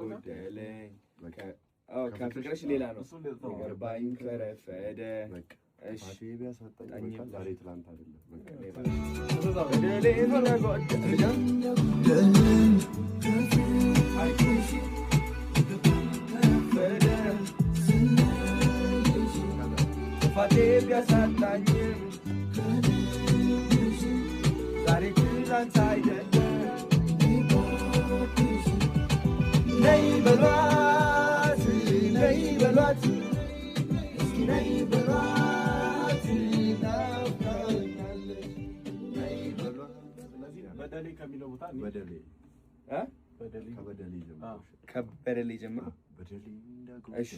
ጎደለኝ ከፍቅርሽ ሌላ ነው ገባኝ ከረፈደ እሺ ቢያሳጣኝ ዛሬ ትላንት አይደለም በደሌን ተጎደለኝ አይኩሽ ጥፋቴ ቢያሳጣኝ ዛሬ ትላንት አይደለም ነይ በሏት እስኪ ነይ በሏት ናፍቃኛለች ነይ በሏት በደሌ ከሚለው ቦታ በደሌ ከበደሌ ጀምሮ እሺ